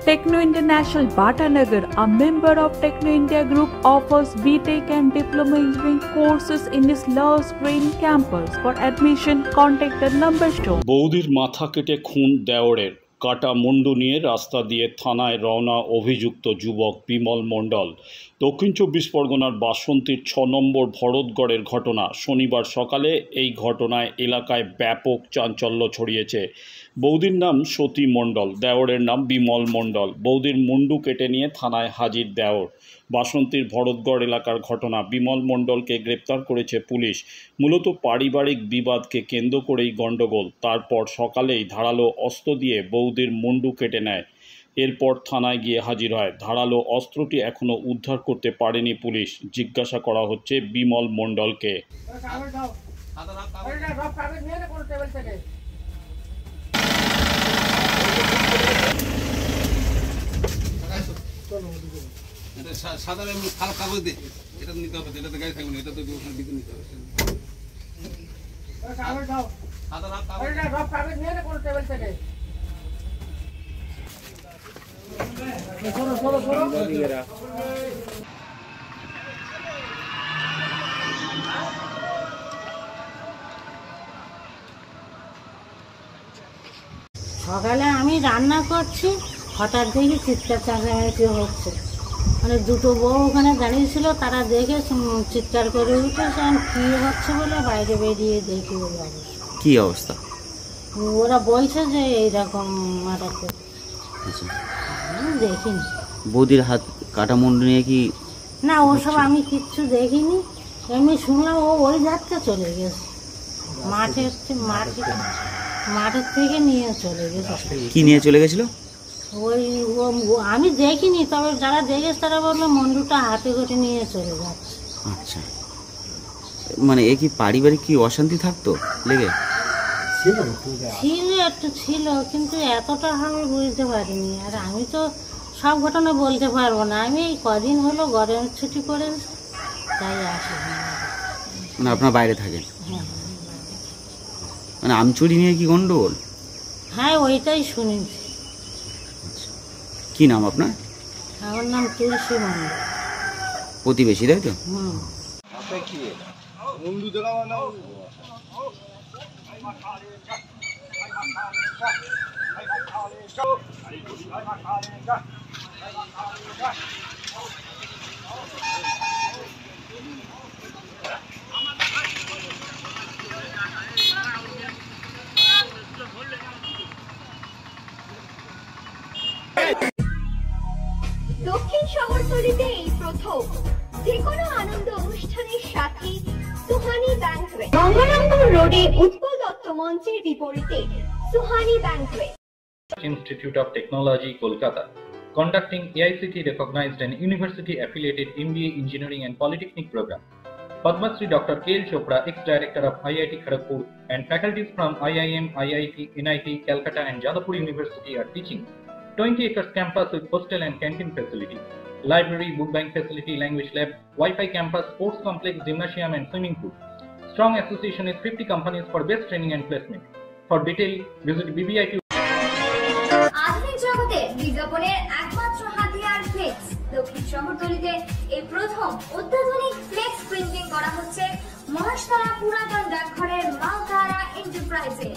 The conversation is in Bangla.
Techno International Bhatanagar, a member of Techno India Group, offers BTech and Diploma Engineering courses in its Lush Green campus. For admission, contact the number shown. বৌদির মাথা কেটে খুন দেওরের, কাটা মুন্ডু নিয়ে রাস্তা দিয়ে থানায় রওনা অভিযুক্ত যুবক বিমল মণ্ডল। দক্ষিণ ২৪ পরগনার বাসন্তীর ৬ নম্বর ভরতগড়ের ঘটনা। শনিবার সকালে এই ঘটনায় এলাকায় ব্যাপক চাঞ্চল্য ছড়িয়েছে। বৌদির নাম সতী মণ্ডল, দেওরের নাম বিমল মণ্ডল। বৌদির মুন্ডু কেটে নিয়ে থানায় হাজির দেওর। বাসন্তীর ভরতগড় এলাকার ঘটনা। বিমল মণ্ডলকে গ্রেপ্তার করেছে পুলিশ। মূলত পারিবারিক বিবাদকে কেন্দ্র করেই গণ্ডগোল। তারপর সকালেই ধারালো অস্ত্র দিয়ে বৌদির মুন্ডু কেটে নেয়। এরপর থানায় গিয়ে হাজির হয়। ধারালো অস্ত্রটি এখনও উদ্ধার করতে পারেনি পুলিশ। জিজ্ঞাসা করা হচ্ছে বিমল মণ্ডলকে। সাধারণ খারাপ কাগজ দিয়ে এটা নিতে হবে, এটা তো গাড়ি থাকবে না, এটা তো ওখানে ভিতরে নিতে হবে। সকালে আমি রান্না করছি, হঠাৎ দেখি চিৎকার চেঁচামেচি হচ্ছে। মানে দুটো বউ ওখানে দাঁড়িয়েছিল, তারা দেখে চিৎকার করে উঠেছে। কী হচ্ছে বলে বাইরে বেরিয়ে দেখি ওই অবস্থা। কী অবস্থা? ওরা বলছে যে এইরকম মারাতে। আমি দেখিনি। বৌদির হাত কাটা মুন্ডু নিয়ে কি? না, ওসব আমি কিচ্ছু দেখিনি। এমনি শুনলাম ও ওই যাত্রা চলে গেছে, মাঠের থেকে নিয়ে চলে গেছে। কি নিয়ে চলে গেছিল? ওই আমি দেখিনি, তবে যারা দেখেছে তারা বললো মন্ডুটা হাতে করে নিয়ে চলে যাচ্ছে। আচ্ছা, মানে এ কি পারিবারিক কি অশান্তি থাকতো লেগে? ছিল একটু ছিল, কিন্তু এতটা আমি বুঝতে পারিনি। আর আমি তো সব ঘটনা বলতে পারবো না। আমি এই কদিন হলো গরমের ছুটি করে তাই আসি। মানে আপনার বাইরে থাকেন? হ্যাঁ। মানে আমচুরি নিয়ে কি গন্ডগোল? হ্যাঁ, ওইটাই শুনেছি। কি নাম আপনার? আমার নাম তুলসী মন্ডল। প্রতিবেশী, তাই তো? হুম। দক্ষিণ শহরতলিতে এই প্রথম যে কোনো আনন্দ অনুষ্ঠানের সাথে সুহানি ব্যাংকুয়েট, গঙ্গারামপুর রোডে উৎপল দত্ত মঞ্চের বিপরীতে Suhani banquet. Institute of Technology, Kolkata, conducting AICT recognized and university affiliated MBA Engineering and Polytechnic program. Padma Shri Dr. K.L. Chopra, ex-director of IIT Kharagpur, and faculties from IIM, IIT, NIT, Calcutta and Jadavpur University are teaching. 20 acres campus with hostel and canteen facility, library, book bank facility, language lab, Wi-Fi campus, sports complex, gymnasium and swimming pool. Strong association with 50 companies for best training and placement. For detail, visit BBIT. আধুনিক জগতে বিজ্ঞাপনের একমাত্র হাতিয়ার ফ্লেক্স। দক্ষিণ শহরতলিতে এই প্রথম অত্যাধুনিক ফ্লেক্স প্রিন্টিং করা হচ্ছে মহাশতলা পুরাতন ডাকঘরের মা তারা এন্টারপ্রাইজে।